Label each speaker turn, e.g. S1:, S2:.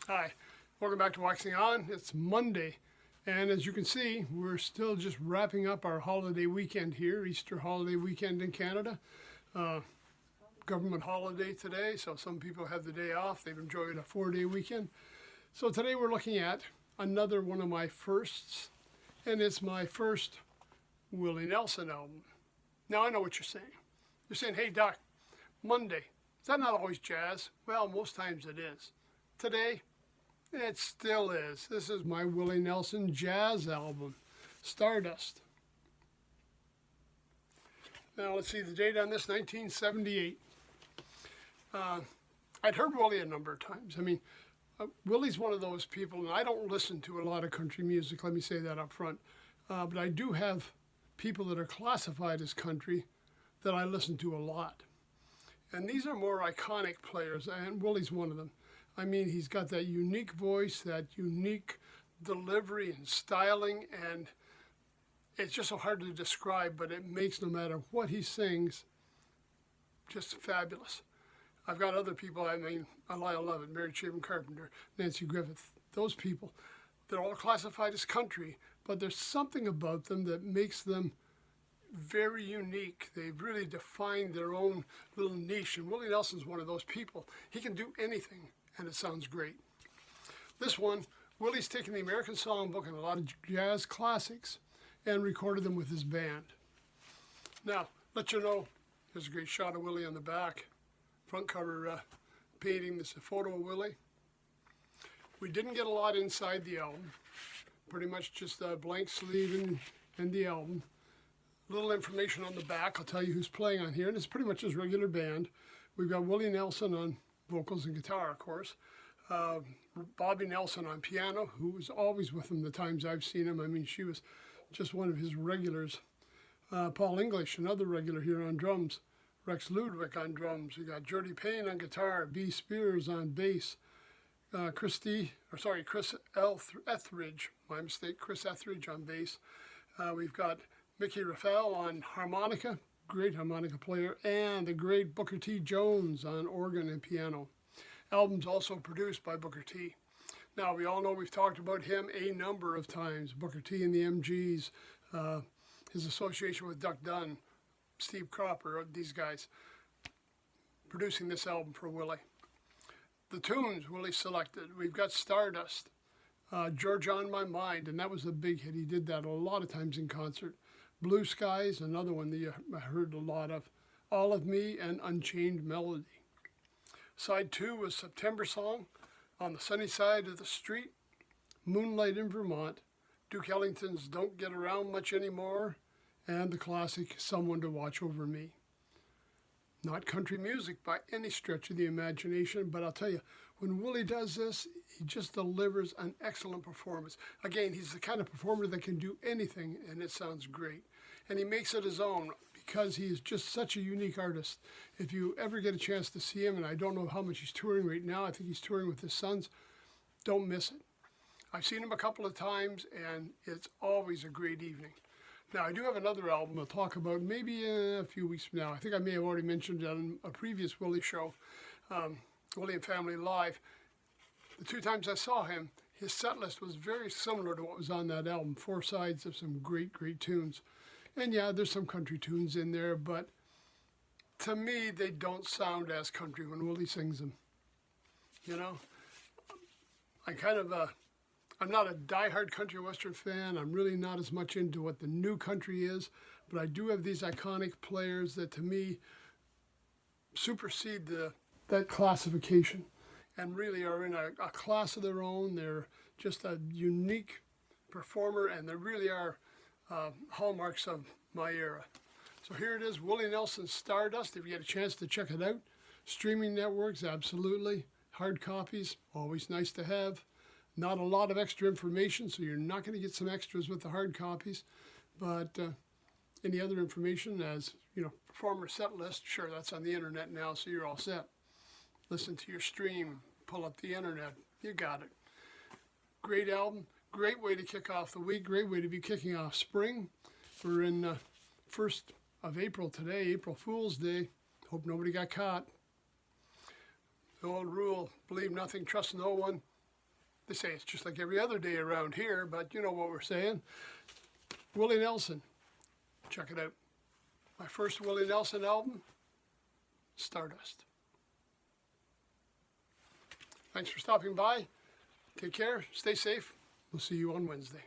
S1: Hi, welcome back to Waxing On. It's Monday, and as you can see, we're still just wrapping up our holiday weekend here, Easter holiday weekend in Canada. Government holiday today, so some people have the day off. They've enjoyed a 4-day weekend. So today we're looking at another one of my firsts, and it's my first Willie Nelson album. Now I know what you're saying. You're saying, hey Doc, Monday, is that not always jazz? Well, most times it is. Today, it still is. This is my Willie Nelson jazz album, Stardust. Now let's see, the date on this, 1978. I'd heard Willie a number of times. Willie's one of those people, and I don't listen to a lot of country music, let me say that up front. But I do have people that are classified as country that I listen to a lot. And these are more iconic players, and Willie's one of them. He's got that unique voice, that unique delivery and styling, and it's just so hard to describe, but it makes, no matter what he sings, just fabulous. I've got other people, Elia Lovett, Mary Chapin Carpenter, Nancy Griffith, those people, they're all classified as country, but there's something about them that makes them very unique. They've really defined their own little niche, and Willie Nelson's one of those people. He can do anything, and it sounds great. This one, Willie's taken the American Songbook and a lot of jazz classics and recorded them with his band. Now, let you know, there's a great shot of Willie on the back, front cover painting. This is a photo of Willie. We didn't get a lot inside the album, pretty much just a blank sleeve and the album. Little information on the back, I'll tell you who's playing on here, and it's pretty much his regular band. We've got Willie Nelson on vocals and guitar, of course. Bobby Nelson on piano, who was always with him the times I've seen him. She was just one of his regulars. Paul English, another regular here on drums. Rex Ludwig on drums. We got Jordy Payne on guitar. B. Spears on bass. Chris Etheridge, my mistake, Chris Etheridge on bass. We've got Mickey Raphael on harmonica, great harmonica player, and the great Booker T. Jones on organ and piano. Album's also produced by Booker T. Now, we all know we've talked about him a number of times. Booker T and the MGs, his association with Duck Dunn, Steve Cropper, these guys, producing this album for Willie. The tunes Willie selected, we've got Stardust, Georgia on My Mind, and that was a big hit. He did that a lot of times in concert. Blue Skies, another one that I heard a lot of. All of Me, and Unchained Melody. Side 2 was September Song, On the Sunny Side of the Street, Moonlight in Vermont, Duke Ellington's Don't Get Around Much Anymore, and the classic Someone to Watch Over Me. Not country music by any stretch of the imagination, but I'll tell you, when Willie does this, he just delivers an excellent performance. Again, he's the kind of performer that can do anything, and it sounds great. And he makes it his own because he is just such a unique artist. If you ever get a chance to see him, and I don't know how much he's touring right now, I think he's touring with his sons, don't miss it. I've seen him a couple of times, and it's always a great evening. Now, I do have another album I'll talk about maybe a few weeks from now. I think I may have already mentioned it on a previous Willie show, Willie and Family Live. The 2 times I saw him, his set list was very similar to what was on that album. 4 sides of some great, great tunes. And yeah, there's some country tunes in there, but to me, they don't sound as country when Willie sings them. You know, I'm not a diehard country western fan. I'm really not as much into what the new country is, but I do have these iconic players that to me supersede that classification and really are in a class of their own. They're just a unique performer, and they really are hallmarks of my era. So here it is, Willie Nelson Stardust. If you get a chance to check it out. Streaming networks, absolutely. Hard copies, always nice to have. Not a lot of extra information, so you're not going to get some extras with the hard copies. But any other information, as performer set list, sure, that's on the internet now, so you're all set. Listen to your stream, pull up the internet, you got it. Great album, great way to kick off the week, great way to be kicking off spring. We're in 1st of April today, April Fool's Day. Hope nobody got caught. The old rule, believe nothing, trust no one. They say it's just like every other day around here, but you know what we're saying. Willie Nelson, check it out. My first Willie Nelson album, Stardust. Thanks for stopping by. Take care, stay safe. We'll see you on Wednesday.